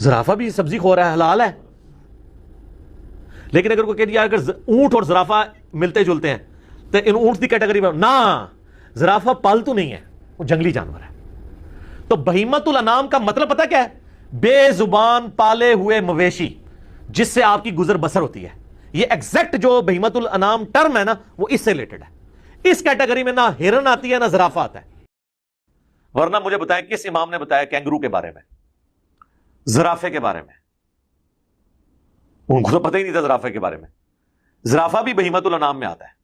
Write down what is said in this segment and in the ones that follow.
زرافہ بھی سبزی خور ہے، حلال ہے. لیکن اگر کوئی کہہ دیا اگر اونٹ اور زرافہ ملتے جلتے ہیں تو ان اونٹ کی کیٹیگری میں نہ، زرافہ پالتو نہیں ہے، وہ جنگلی جانور ہے. تو بہیمت الانام کا مطلب پتہ کیا ہے؟ بے زبان پالے ہوئے مویشی جس سے آپ کی گزر بسر ہوتی ہے. یہ ایگزیکٹ جو بہیمت الانام ٹرم ہے نا، وہ اس سے ریلیٹڈ ہے. اس کیٹیگری میں نہ ہرن آتی ہے نہ زرافہ آتا ہے. ورنہ مجھے بتائیں کس امام نے بتایا کینگرو کے بارے میں، زرافے کے بارے میں؟ ان کو تو پتہ ہی نہیں تھا زرافے کے بارے میں. زرافہ بھی بہیمت الانام میں آتا ہے.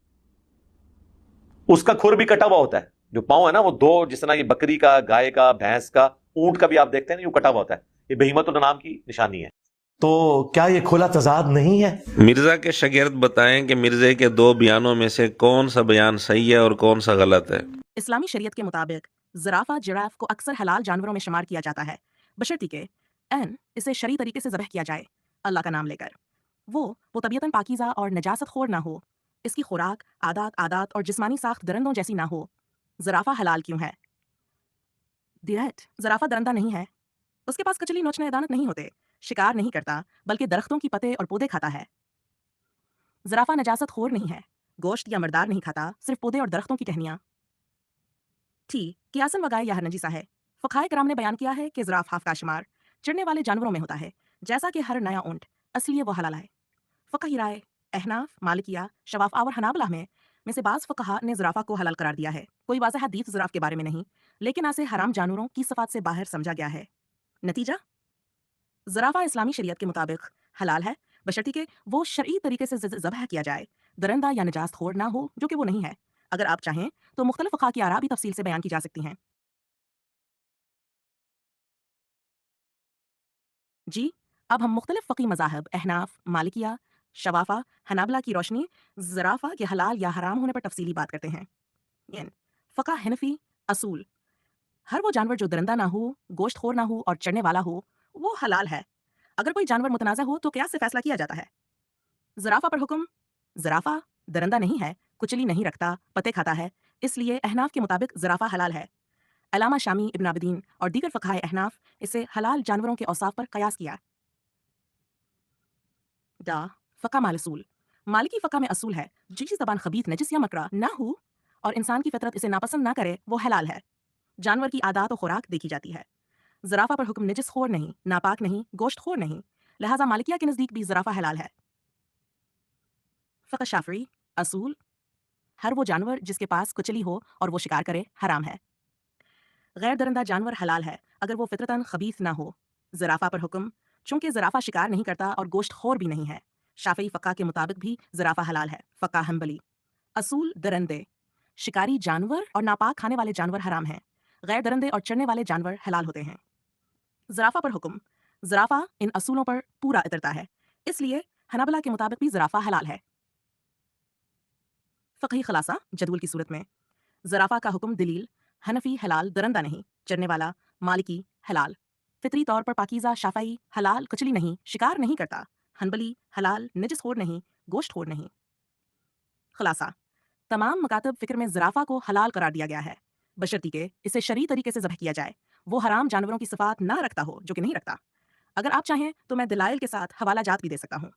اس کا کھر بھی کٹا ہوا ہوتا ہے، جو پاؤں ہے نا وہ دو، جس طرح یہ بکری کا، گائے کا، بھینس کا، اونٹ کا بھی آپ دیکھتے ہیں نا یوں کٹا ہوا ہوتا ہے. یہ بہیمت الانام کی نشانی ہے. تو کیا یہ کھلا تضاد نہیں ہے؟ مرزا کے شاگرد بتائیں کہ مرزا کے 2 بیانوں میں سے کون سا بیان صحیح ہے اور کون سا غلط ہے؟ اسلامی شریعت کے مطابق زرافہ جراف کو اکثر حلال جانوروں میں شمار کیا جاتا ہے، بشرطی کہ اسے شرعی طریقے سے ذبح کیا جائے اللہ کا نام لے کر. وہ طبیعتاً پاکیزہ اور نجاست خور نہ ہو، اس کی خوراک عادات اور جسمانی ساخت درندوں جیسی نہ ہو. زرافہ حلال کیوں ہے؟ دیرہٹ زرافہ درندہ نہیں ہے. اس کے پاس کچلی نوچنے دانت نہیں ہوتے، شکار نہیں کرتا بلکہ درختوں کی پتے اور پودے کھاتا ہے. زرافہ نجاست خور نہیں ہے، گوشت یا مردار نہیں کھاتا، صرف پودے اور درختوں کی ٹہنیاں. قیاسن وگائے یا نجیسہ ہے. فقہائے کرام نے بیان کیا ہے کہ زرافہ کا شمار چڑھنے والے جانوروں میں ہوتا ہے، جیسا کہ ہر نیا اونٹ، اس لیے وہ حلال ہے. فقہی رائے احناف، مالکیہ، شوافیہ اور حنابلہ میں سے بعض فقہا نے زرافہ کو حلال قرار دیا ہے. کوئی واضح حدیث زراف کے بارے میں نہیں، لیکن اسے حرام جانوروں کی صفات سے باہر سمجھا گیا ہے. نتیجہ، زرافہ اسلامی شریعت کے مطابق حلال ہے، بشرطی کہ وہ شرعی طریقے سے ذبح کیا جائے، درندہ یا نجاست خور نہ ہو، جو کہ وہ نہیں ہے. اگر آپ چاہیں تو مختلف فقہا کی آراء بھی تفصیل سے بیان کی جا سکتی ہیں. جی، اب ہم مختلف فقی مذاہب احناف، مالکیہ، شوافہ، حنابلہ کی روشنی زرافہ کے حلال یا حرام ہونے پر تفصیلی بات کرتے ہیں. فقہ حنفی اصول: ہر وہ جانور جو درندہ نہ ہو، گوشت خور نہ ہو اور چڑھنے والا ہو، وہ حلال ہے. اگر کوئی جانور متنازع ہو تو قیاس سے فیصلہ کیا جاتا ہے. زرافہ پر حکم: زرافہ درندہ نہیں ہے، کچلی نہیں رکھتا، پتے کھاتا ہے، اس لیے احناف کے مطابق زرافہ حلال ہے. علامہ شامی، ابن عابدین اور دیگر فقہائے احناف اسے حلال جانوروں کے اوصاف پر قیاس کیا. فقہ مال اصول: مالکی فقہ میں اصول ہے جس کی زبان خبیث، نجس یا مکرہ نہ ہو اور انسان کی فطرت اسے ناپسند نہ کرے وہ حلال ہے. جانور کی عادات و خوراک دیکھی جاتی ہے. زرافہ پر حکم نجس خور نہیں، ناپاک نہیں، گوشت خور نہیں، لہٰذا مالکیہ کے نزدیک بھی زرافہ حلال ہے. فقہ شافعی اصول: ہر وہ جانور جس کے پاس کچلی ہو اور وہ شکار کرے حرام ہے. غیر درندہ جانور حلال ہے اگر وہ فطرتاً خبیث نہ ہو. زرافہ پر حکم: چونکہ زرافہ شکار نہیں کرتا اور گوشت خور بھی نہیں ہے، شافعی فقہ کے مطابق بھی زرافہ حلال ہے. فقہ حنبلی اصول: درندے، شکاری جانور اور ناپاک کھانے والے جانور حرام ہیں، غیر درندے اور چڑھنے والے جانور حلال ہوتے ہیں. زرافہ پر حکم: زرافہ ان اصولوں پر پورا اترتا ہے، اس لیے حنابلہ کے مطابق بھی زرافہ حلال ہے. فقہی خلاصہ جدول کی صورت میں: زرافہ کا حکم دلیل: حنفی حلال درندہ نہیں، چرنے والا. مالکی حلال فطری طور پر پاکیزہ. شافعی حلال کچلی نہیں، شکار نہیں کرتا. حنبلی حلال نجس خور نہیں، گوشت خور نہیں. خلاصہ: تمام مکاتب فکر میں زرافہ کو حلال قرار دیا گیا ہے، بشرطی کہ اسے شرعی طریقے سے ذبح کیا جائے، وہ حرام جانوروں کی صفات نہ رکھتا ہو جو کہ نہیں رکھتا. اگر آپ چاہیں تو میں دلائل کے ساتھ حوالہ جات بھی دے سکتا ہوں.